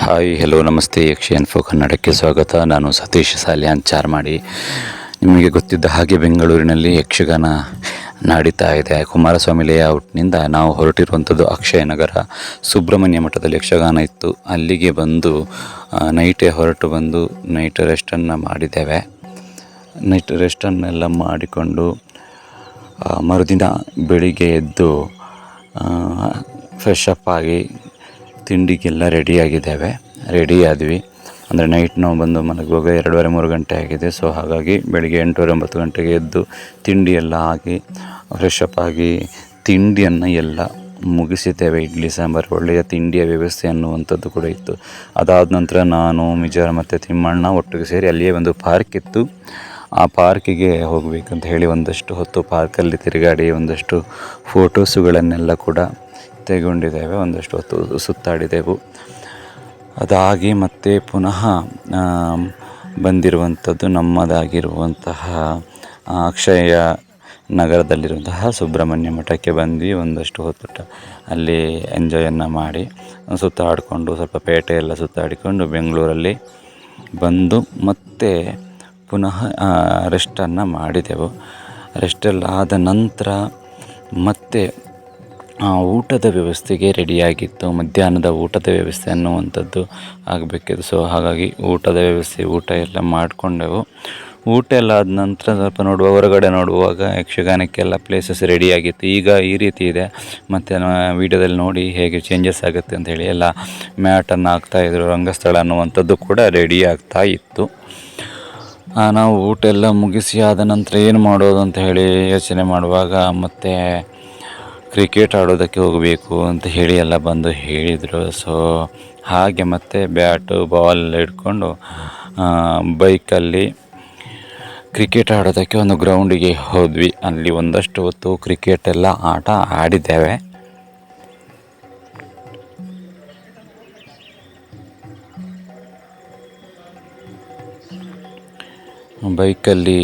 Hi hello ನಮಸ್ತೆ ಯಕ್ಷಿ info ಕನ್ನಡಕ್ಕೆ ಸ್ವಾಗತ. ನಾನು ಸತೀಶ್ ಸಾಲ್ಯಾನ್ ಚಾರ್ಮಾಡಿ. ನಿಮಗೆ ಗೊತ್ತಿದ್ದ ಹಾಗೆ ಬೆಂಗಳೂರಿನಲ್ಲಿ ಯಕ್ಷಗಾನ ನಡೀತಾ ಇದೆ. ಕುಮಾರಸ್ವಾಮಿ ಲೇಔಟ್ನಿಂದ ನಾವು ಹೊರಟಿರುವಂಥದ್ದು ಅಕ್ಷಯನಗರ ಸುಬ್ರಹ್ಮಣ್ಯ ಮಠದಲ್ಲಿ ಯಕ್ಷಗಾನ ಇತ್ತು. ಅಲ್ಲಿಗೆ ಬಂದು ನೈಟೇ ಹೊರಟು ಬಂದು ನೈಟ್ ರೆಸ್ಟನ್ನು ಮಾಡಿದ್ದೇವೆ. ನೈಟ್ ರೆಸ್ಟನ್ನೆಲ್ಲ ಮಾಡಿಕೊಂಡು ಮರುದಿನ ಬೆಳಿಗ್ಗೆ ಎದ್ದು ಫ್ರೆಶ್ ಅಪ್ ಆಗಿ ತಿಂಡಿಗೆಲ್ಲ ರೆಡಿ ಆದ್ವಿ. ಅಂದರೆ ನೈಟ್ ನಾವು ಬಂದು ಮಲಗುವಾಗ 2:30-3 ಗಂಟೆ ಆಗಿದೆ. ಸೊ ಹಾಗಾಗಿ ಬೆಳಿಗ್ಗೆ 8:30-9 ಗಂಟೆಗೆ ಎದ್ದು ತಿಂಡಿ ಎಲ್ಲ ಆಗಿ ಫ್ರೆಶ್ ಅಪ್ ಆಗಿ ತಿಂಡಿಯನ್ನು ಎಲ್ಲ ಮುಗಿಸಿದ್ದೇವೆ. ಇಡ್ಲಿ ಸಾಂಬಾರು ಒಳ್ಳೆಯ ತಿಂಡಿಯ ವ್ಯವಸ್ಥೆ ಅನ್ನುವಂಥದ್ದು ಕೂಡ ಇತ್ತು. ಅದಾದ ನಂತರ ನಾನು ಮಿಜಾರ್ ಮತ್ತು ತಿಮ್ಮಣ್ಣ ಒಟ್ಟಿಗೆ ಸೇರಿ ಅಲ್ಲಿಯೇ ಒಂದು ಪಾರ್ಕ್ ಇತ್ತು. ಆ ಪಾರ್ಕಿಗೆ ಹೋಗಬೇಕಂತ ಹೇಳಿ ಒಂದಷ್ಟು ಹೊತ್ತು ಪಾರ್ಕಲ್ಲಿ ತಿರುಗಾಡಿ ಒಂದಷ್ಟು ಫೋಟೋಸುಗಳನ್ನೆಲ್ಲ ಕೂಡ ತೆಗೊಂಡಿದ್ದೇವೆ. ಒಂದಷ್ಟು ಹೊತ್ತು ಸುತ್ತಾಡಿದೆವು. ಅದಾಗಿ ಮತ್ತೆ ಪುನಃ ಬಂದಿರುವಂಥದ್ದು ನಮ್ಮದಾಗಿರುವಂತಹ ಅಕ್ಷಯ ನಗರದಲ್ಲಿರುವಂತಹ ಸುಬ್ರಹ್ಮಣ್ಯ ಮಠಕ್ಕೆ ಬಂದ್ವಿ. ಒಂದಷ್ಟು ಹೊತ್ತು ಅಲ್ಲಿ ಎಂಜಾಯನ್ನು ಮಾಡಿ ಸುತ್ತಾಡಿಕೊಂಡು ಸ್ವಲ್ಪ ಪೇಟೆ ಎಲ್ಲ ಸುತ್ತಾಡಿಕೊಂಡು ಬೆಂಗಳೂರಲ್ಲಿ ಬಂದು ಮತ್ತೆ ಪುನಃ ರೆಸ್ಟನ್ನು ಮಾಡಿದೆವು. ರೆಸ್ಟೆಲ್ಲ ಆದ ನಂತರ ಮತ್ತೆ ಊಟದ ವ್ಯವಸ್ಥೆಗೆ ರೆಡಿಯಾಗಿತ್ತು. ಮಧ್ಯಾಹ್ನದ ಊಟದ ವ್ಯವಸ್ಥೆ ಅನ್ನುವಂಥದ್ದು ಆಗಬೇಕಿತ್ತು. ಸೊ ಹಾಗಾಗಿ ಊಟದ ವ್ಯವಸ್ಥೆ ಊಟ ಎಲ್ಲ ಮಾಡಿಕೊಂಡೆವು. ಊಟ ಎಲ್ಲ ಆದ ನಂತರ ಸ್ವಲ್ಪ ಹೊರಗಡೆ ನೋಡುವಾಗ ಯಕ್ಷಗಾನಕ್ಕೆಲ್ಲ ಪ್ಲೇಸಸ್ ರೆಡಿಯಾಗಿತ್ತು. ಈಗ ಈ ರೀತಿ ಇದೆ. ಮತ್ತು ವೀಡಿಯೋದಲ್ಲಿ ನೋಡಿ ಹೇಗೆ ಚೇಂಜಸ್ ಆಗುತ್ತೆ ಅಂಥೇಳಿ ಎಲ್ಲ ಮ್ಯಾಟನ್ನು ಹಾಕ್ತಾಯಿದ್ರು. ರಂಗಸ್ಥಳ ಅನ್ನುವಂಥದ್ದು ಕೂಡ ರೆಡಿ ಆಗ್ತಾ ಇತ್ತು. ನಾವು ಊಟ ಎಲ್ಲ ಮುಗಿಸಿ ಆದ ನಂತರ ಏನು ಮಾಡೋದು ಅಂತ ಹೇಳಿ ಯೋಚನೆ ಮಾಡುವಾಗ ಮತ್ತೆ ಕ್ರಿಕೆಟ್ ಆಡೋದಕ್ಕೆ ಹೋಗಬೇಕು ಅಂತ ಹೇಳಿ ಎಲ್ಲ ಬಂದು ಹೇಳಿದರು. ಸೊ ಹಾಗೆ ಮತ್ತೆ ಬ್ಯಾಟು ಬಾಲ್ ಹಿಡ್ಕೊಂಡು ಬೈಕಲ್ಲಿ ಕ್ರಿಕೆಟ್ ಆಡೋದಕ್ಕೆ ಒಂದು ಗ್ರೌಂಡಿಗೆ ಹೋದ್ವಿ. ಅಲ್ಲಿ ಒಂದಷ್ಟು ಹೊತ್ತು ಕ್ರಿಕೆಟ್ ಎಲ್ಲ ಆಟ ಆಡಿದ್ದೇವೆ. ಬೈಕಲ್ಲಿ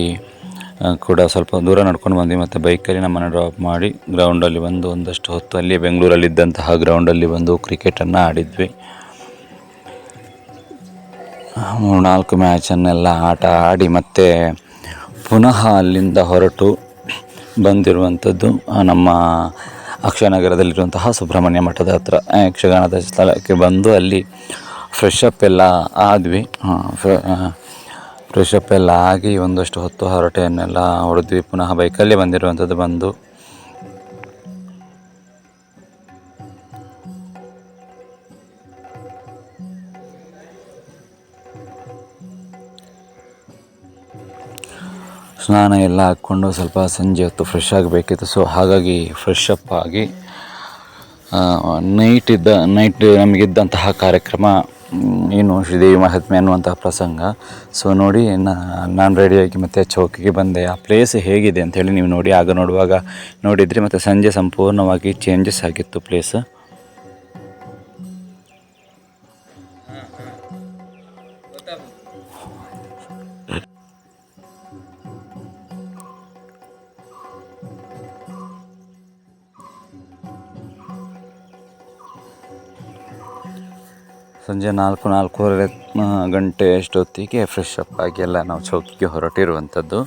ಕೂಡ ಸ್ವಲ್ಪ ದೂರ ನಡ್ಕೊಂಡು ಬಂದ್ವಿ. ಮತ್ತು ಬೈಕಲ್ಲಿ ನಮ್ಮನ್ನು ಡ್ರಾಪ್ ಮಾಡಿ ಗ್ರೌಂಡಲ್ಲಿ ಬಂದು ಒಂದಷ್ಟು ಹೊತ್ತು ಅಲ್ಲಿ ಬೆಂಗಳೂರಲ್ಲಿದ್ದಂತಹ ಗ್ರೌಂಡಲ್ಲಿ ಬಂದು ಕ್ರಿಕೆಟನ್ನು ಆಡಿದ್ವಿ. 3-4 ಮ್ಯಾಚನ್ನೆಲ್ಲ ಆಟ ಆಡಿ ಮತ್ತೆ ಪುನಃ ಅಲ್ಲಿಂದ ಹೊರಟು ಬಂದಿರುವಂಥದ್ದು ನಮ್ಮ ಅಕ್ಷಯನಗರದಲ್ಲಿರುವಂತಹ ಸುಬ್ರಹ್ಮಣ್ಯ ಮಠದ ಹತ್ರ ಯಕ್ಷಗಾನದ ಸ್ಥಳಕ್ಕೆ ಬಂದು ಅಲ್ಲಿ ಫ್ರೆಶ್ ಅಪ್ ಎಲ್ಲ ಆದ್ವಿ. ಫ್ರೆಶ್ ಅಪ್ ಎಲ್ಲ ಆಗಿ ಒಂದಷ್ಟು ಹೊತ್ತು ಹರಟೆಯನ್ನೆಲ್ಲ ಹೊಡೆದ್ವಿ. ಪುನಃ ಬೈಕಲ್ಲೇ ಬಂದಿರುವಂಥದ್ದು ಬಂದು ಸ್ನಾನ ಎಲ್ಲ ಹಾಕ್ಕೊಂಡು ಸ್ವಲ್ಪ ಸಂಜೆ ಹೊತ್ತು ಫ್ರೆಶ್ ಆಗಬೇಕಿತ್ತು. ಸೊ ಹಾಗಾಗಿ ಫ್ರೆಶ್ ಅಪ್ ಆಗಿ ನೈಟ್ ನಮಗಿದ್ದಂತಹ ಕಾರ್ಯಕ್ರಮ ಏನು ಶ್ರೀದೇವಿ ಮಹಾತ್ಮೆ ಅನ್ನುವಂತಹ ಪ್ರಸಂಗ. ಸೊ ನೋಡಿ ನಾನು ರೆಡಿಯಾಗಿ ಮತ್ತೆ ಚೌಕಿಗೆ ಬಂದೆ. ಆ ಪ್ಲೇಸ್ ಹೇಗಿದೆ ಅಂಥೇಳಿ ನೀವು ನೋಡಿ ಆಗ ನೋಡಿದ್ರಿ. ಮತ್ತು ಸಂಜೆ ಸಂಪೂರ್ಣವಾಗಿ ಚೇಂಜಸ್ ಆಗಿತ್ತು ಪ್ಲೇಸ್. ಸಂಜೆ 4-4:30 ಗಂಟೆ ಅಷ್ಟೊತ್ತಿಗೆ ಫ್ರೆಶ್ ಅಪ್ ಆಗಿ ಎಲ್ಲ ನಾವು ಚೌಕಿಗೆ ಹೊರಟಿರುವಂಥದ್ದು.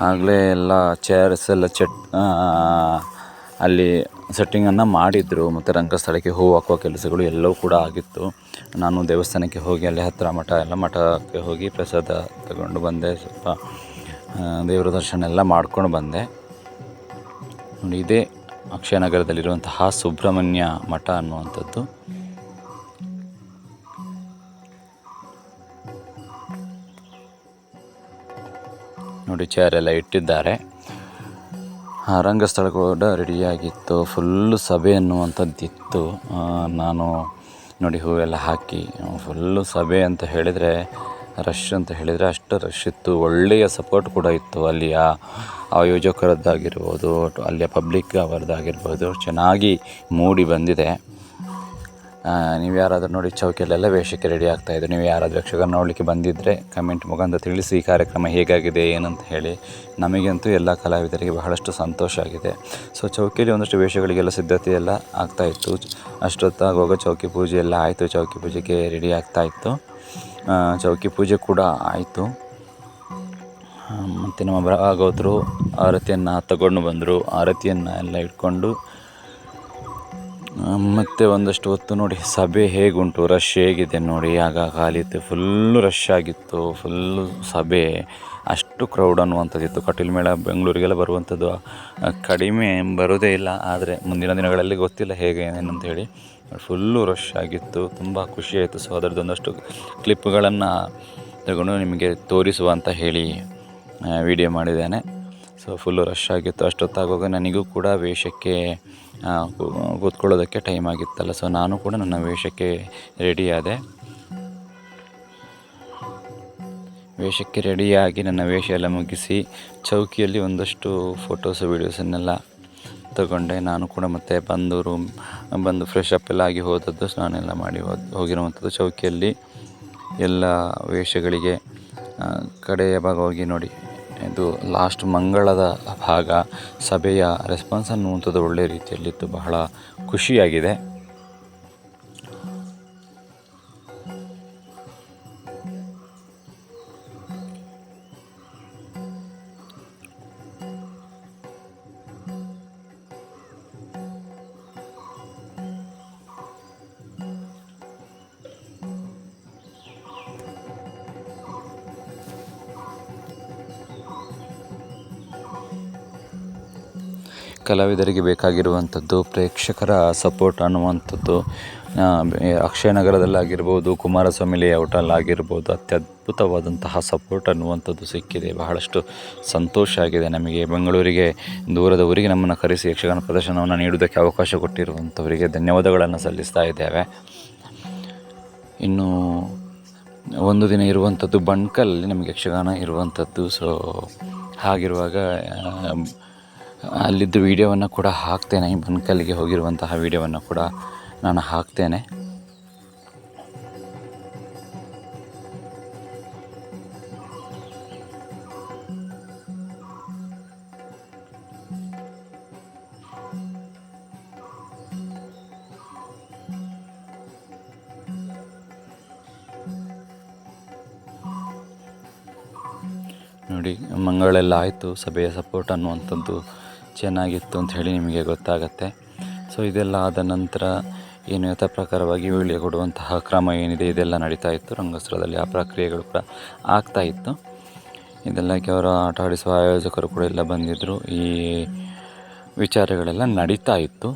ಆಗಲೇ ಎಲ್ಲ ಚೇರ್ಸ್ ಎಲ್ಲ ಅಲ್ಲಿ ಸೆಟ್ಟಿಂಗನ್ನು ಮಾಡಿದರು. ಮತ್ತು ರಂಗಸ್ಥಳಕ್ಕೆ ಹೂವು ಹಾಕುವ ಕೆಲಸಗಳು ಎಲ್ಲವೂ ಕೂಡ ಆಗಿತ್ತು. ನಾನು ದೇವಸ್ಥಾನಕ್ಕೆ ಹೋಗಿ ಅಲ್ಲಿ ಹತ್ತಿರ ಮಠಕ್ಕೆ ಹೋಗಿ ಪ್ರಸಾದ ತಗೊಂಡು ಬಂದೆ. ಸ್ವಲ್ಪ ದೇವರ ದರ್ಶನ ಎಲ್ಲ ಮಾಡ್ಕೊಂಡು ಬಂದೆ. ನೋಡಿ, ಇದೇ ಅಕ್ಷಯನಗರದಲ್ಲಿರುವಂತಹ ಸುಬ್ರಹ್ಮಣ್ಯ ಮಠ ಅನ್ನುವಂಥದ್ದು. ನೋಡಿ, ಚೇರ್ ಎಲ್ಲ ಇಟ್ಟಿದ್ದಾರೆ. ರಂಗಸ್ಥಳ ಕೂಡ ರೆಡಿಯಾಗಿತ್ತು. ಫುಲ್ಲು ಸಭೆ ಅನ್ನುವಂಥದ್ದಿತ್ತು. ನಾನು ನೋಡಿ ಹೂವೆಲ್ಲ ಹಾಕಿ ಫುಲ್ಲು ಸಭೆ ಅಂತ ಹೇಳಿದರೆ ರಶ್ ಅಂತ ಹೇಳಿದರೆ ಅಷ್ಟು ರಶ್ ಇತ್ತು. ಒಳ್ಳೆಯ ಸಪೋರ್ಟ್ ಕೂಡ ಇತ್ತು. ಅಲ್ಲಿಯ ಆಯೋಜಕರದ್ದಾಗಿರ್ಬೋದು, ಅಲ್ಲಿಯ ಪಬ್ಲಿಕ್ ಅವರದ್ದಾಗಿರ್ಬೋದು ಚೆನ್ನಾಗಿ ಮೂಡಿ ಬಂದಿದೆ. ನೀವು ಯಾರಾದರೂ ನೋಡಿ ಚೌಕಿಯಲ್ಲೆಲ್ಲ ವೇಷಕ್ಕೆ ರೆಡಿ ಆಗ್ತಾಯಿದ್ರು. ನೀವು ಯಾರಾದರೂ ಯಕ್ಷಗಾನ ನೋಡಲಿಕ್ಕೆ ಬಂದಿದ್ದರೆ ಕಮೆಂಟ್ ಮುಖಾಂತರ ತಿಳಿಸಿ ಈ ಕಾರ್ಯಕ್ರಮ ಹೇಗಾಗಿದೆ ಏನಂತ ಹೇಳಿ. ನಮಗಂತೂ ಎಲ್ಲ ಕಲಾವಿದರಿಗೆ ಬಹಳಷ್ಟು ಸಂತೋಷ ಆಗಿದೆ. ಸೊ ಚೌಕಿಯಲ್ಲಿ ಒಂದಷ್ಟು ವೇಷಗಳಿಗೆಲ್ಲ ಸಿದ್ಧತೆ ಎಲ್ಲ ಆಗ್ತಾಯಿತ್ತು. ಅಷ್ಟೊತ್ತಾಗುವಾಗ ಚೌಕಿ ಪೂಜೆ ಎಲ್ಲ ಆಯಿತು. ಚೌಕಿ ಪೂಜೆಗೆ ರೆಡಿ ಆಗ್ತಾಯಿತ್ತು. ಚೌಕಿ ಪೂಜೆ ಕೂಡ ಆಯಿತು. ಮತ್ತು ನಮ್ಮ ಭಾಗವತರು ಆರತಿಯನ್ನು ತಗೊಂಡು ಬಂದರು. ಆರತಿಯನ್ನು ಎಲ್ಲ ಇಟ್ಕೊಂಡು ಮತ್ತು ಒಂದಷ್ಟು ಹೊತ್ತು ನೋಡಿ ಸಭೆ ಹೇಗುಂಟು, ರಶ್ ಹೇಗಿದೆ ನೋಡಿ. ಆಗ ಖಾಲಿತ್ತು, ಫುಲ್ಲು ರಶ್ ಆಗಿತ್ತು. ಫುಲ್ಲು ಸಭೆ ಅಷ್ಟು ಕ್ರೌಡ್ ಅನ್ನುವಂಥದ್ದಿತ್ತು. ಕಟೀಲು ಮೇಳ ಬೆಂಗಳೂರಿಗೆಲ್ಲ ಬರುವಂಥದ್ದು ಕಡಿಮೆ ಬರೋದೇ ಇಲ್ಲ. ಆದರೆ ಮುಂದಿನ ದಿನಗಳಲ್ಲಿ ಗೊತ್ತಿಲ್ಲ ಹೇಗೆ ಏನಂತ ಹೇಳಿ. ಫುಲ್ಲು ರಶ್ ಆಗಿತ್ತು. ತುಂಬ ಖುಷಿಯಾಯಿತು. ಸೊ ಅದರದ್ದೊಂದಷ್ಟು ಕ್ಲಿಪ್ಗಳನ್ನು ತಗೊಂಡು ನಿಮಗೆ ತೋರಿಸುವ ಅಂತ ಹೇಳಿ ವಿಡಿಯೋ ಮಾಡಿದ್ದೇನೆ. ಸೊ ಫುಲ್ಲು ರಶ್ ಆಗಿತ್ತು. ಅಷ್ಟೊತ್ತಾಗುವಾಗ ನನಗೂ ಕೂಡ ವೇಷಕ್ಕೆ ಕೂತ್ಕೊಳ್ಳೋದಕ್ಕೆ ಟೈಮ್ ಆಗಿತ್ತಲ್ಲ. ಸೊ ನಾನು ಕೂಡ ನನ್ನ ವೇಷಕ್ಕೆ ರೆಡಿಯಾದೆ. ವೇಷಕ್ಕೆ ರೆಡಿಯಾಗಿ ನನ್ನ ವೇಷ ಎಲ್ಲ ಮುಗಿಸಿ ಚೌಕಿಯಲ್ಲಿ ಒಂದಷ್ಟು ಫೋಟೋಸು ವೀಡಿಯೋಸನ್ನೆಲ್ಲ ತಗೊಂಡೆ. ನಾನು ಕೂಡ ಮತ್ತೆ ಬಂದು ಫ್ರೆಶ್ ಅಪ್ ಎಲ್ಲ ಆಗಿ ಹೋದದ್ದು, ಸ್ನಾನ ಮಾಡಿ ಹೋಗಿರುವಂಥದ್ದು. ಚೌಕಿಯಲ್ಲಿ ಎಲ್ಲ ವೇಷಗಳಿಗೆ ಕಡೆಯ ಭಾಗ ಹೋಗಿ ನೋಡಿ, ಇದು ಲಾಸ್ಟ್ ಮಂಗಳದ ಭಾಗ. ಸಭೆಯ ರೆಸ್ಪಾನ್ಸ್ ಅನ್ನುವಂಥದ್ದು ಒಳ್ಳೆಯ ರೀತಿಯಲ್ಲಿತ್ತು. ಬಹಳ ಖುಷಿಯಾಗಿದೆ. ಕಲಾವಿದರಿಗೆ ಬೇಕಾಗಿರುವಂಥದ್ದು ಪ್ರೇಕ್ಷಕರ ಸಪೋರ್ಟ್ ಅನ್ನುವಂಥದ್ದು ಅಕ್ಷಯನಗರದಲ್ಲಾಗಿರ್ಬೋದು, ಕುಮಾರಸ್ವಾಮಿ ಲೇಔಟಲ್ಲಾಗಿರ್ಬೋದು ಅತ್ಯದ್ಭುತವಾದಂತಹ ಸಪೋರ್ಟ್ ಅನ್ನುವಂಥದ್ದು ಸಿಕ್ಕಿದೆ. ಬಹಳಷ್ಟು ಸಂತೋಷ ಆಗಿದೆ ನಮಗೆ. ಬೆಂಗಳೂರಿಗೆ ದೂರದ ಊರಿಗೆ ನಮ್ಮನ್ನು ಕರೆಸಿ ಯಕ್ಷಗಾನ ಪ್ರದರ್ಶನವನ್ನು ನೀಡುವುದಕ್ಕೆ ಅವಕಾಶ ಕೊಟ್ಟಿರುವಂಥವರಿಗೆ ಧನ್ಯವಾದಗಳನ್ನು ಸಲ್ಲಿಸ್ತಾ ಇದ್ದೇವೆ. ಇನ್ನು ಒಂದು ದಿನ ಇರುವಂಥದ್ದು ಬಣ್ಕಲಲ್ಲಿ ನಮಗೆ ಯಕ್ಷಗಾನ ಇರುವಂಥದ್ದು. ಸೊ ಹಾಗಿರುವಾಗ ಅಲ್ಲಿದ್ದು ವೀಡಿಯೋವನ್ನು ಕೂಡ ಹಾಕ್ತೇನೆ. ಬಣ್ಕಲ್ಗೆ ಹೋಗಿರುವಂತಹ ವೀಡಿಯೋವನ್ನು ಕೂಡ ನಾನು ಹಾಕ್ತೇನೆ. ನೋಡಿ, ಮಂಗಳೆಲ್ಲ ಆಯಿತು. ಸಭೆಯ ಸಪೋರ್ಟ್ ಅನ್ನುವಂಥದ್ದು ಚೆನ್ನಾಗಿತ್ತು ಅಂತ ಹೇಳಿ ನಿಮಗೆ ಗೊತ್ತಾಗತ್ತೆ. ಸೊ ಇದೆಲ್ಲ ಆದ ನಂತರ ಏನು ಯಥ ಪ್ರಕಾರವಾಗಿ ವೀಳ್ಯ ಕೊಡುವಂತಹ ಕ್ರಮ ಏನಿದೆ ಇದೆಲ್ಲ ನಡೀತಾ ಇತ್ತು ರಂಗಸ್ಥಳದಲ್ಲಿ. ಆ ಪ್ರಕ್ರಿಯೆಗಳು ಕೂಡ ಆಗ್ತಾಯಿತ್ತು. ಇದೆಲ್ಲಕ್ಕೆ ಅವರ ಆಟ ಆಡಿಸುವ ಆಯೋಜಕರು ಕೂಡ ಎಲ್ಲ ಬಂದಿದ್ದರು. ಈ ವಿಚಾರಗಳೆಲ್ಲ ನಡೀತಾ ಇತ್ತು.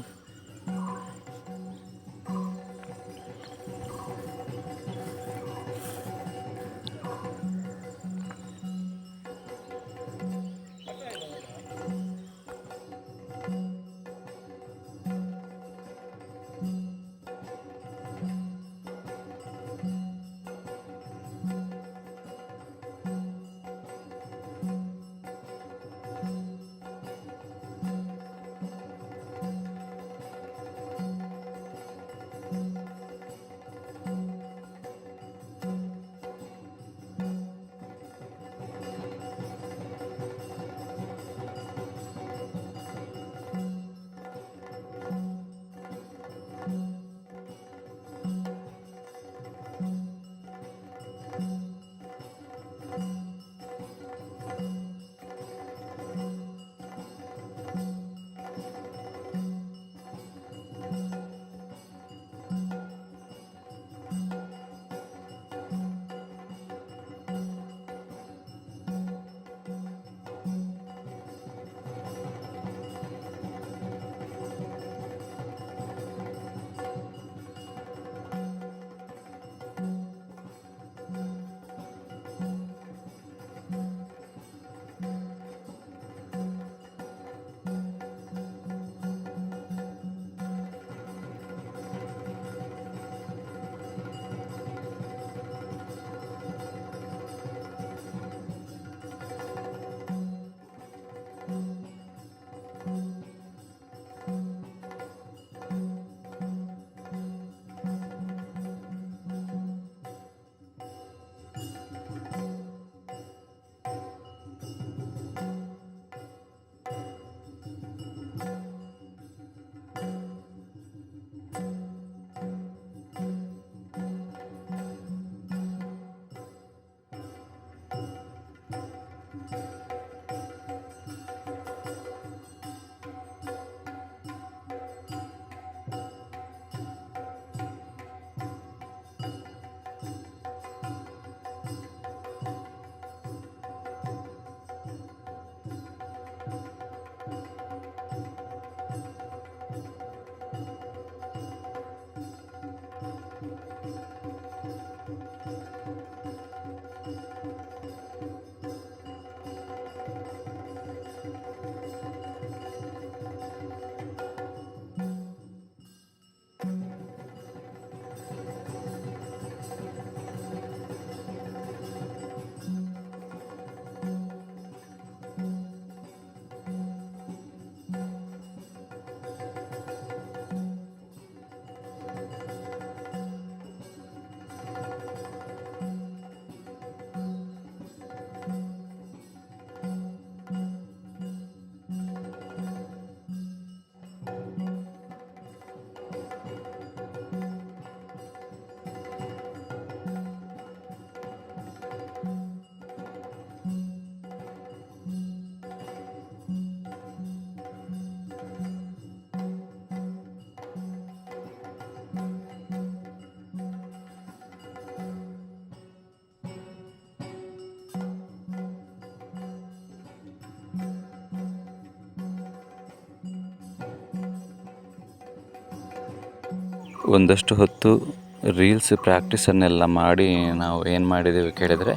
ಒಂದಷ್ಟು ಹೊತ್ತು ರೀಲ್ಸ್ ಪ್ರಾಕ್ಟೀಸನ್ನೆಲ್ಲ ಮಾಡಿ ನಾವು ಏನು ಮಾಡಿದ್ದೇವೆ ಕೇಳಿದರೆ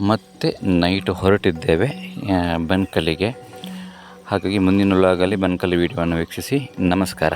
ಮತ್ತೆ ನೈಟ್ ಹೊರಟಿದ್ದೇವೆ ಬನ್ಕಲ್ಲಿಗೆ. ಹಾಗಾಗಿ ಮುಂದಿನ ವ್ಲಾಗಲ್ಲಿ ಬನ್ಕಲ್ ವಿಡಿಯೋವನ್ನು ವೀಕ್ಷಿಸಿ. ನಮಸ್ಕಾರ.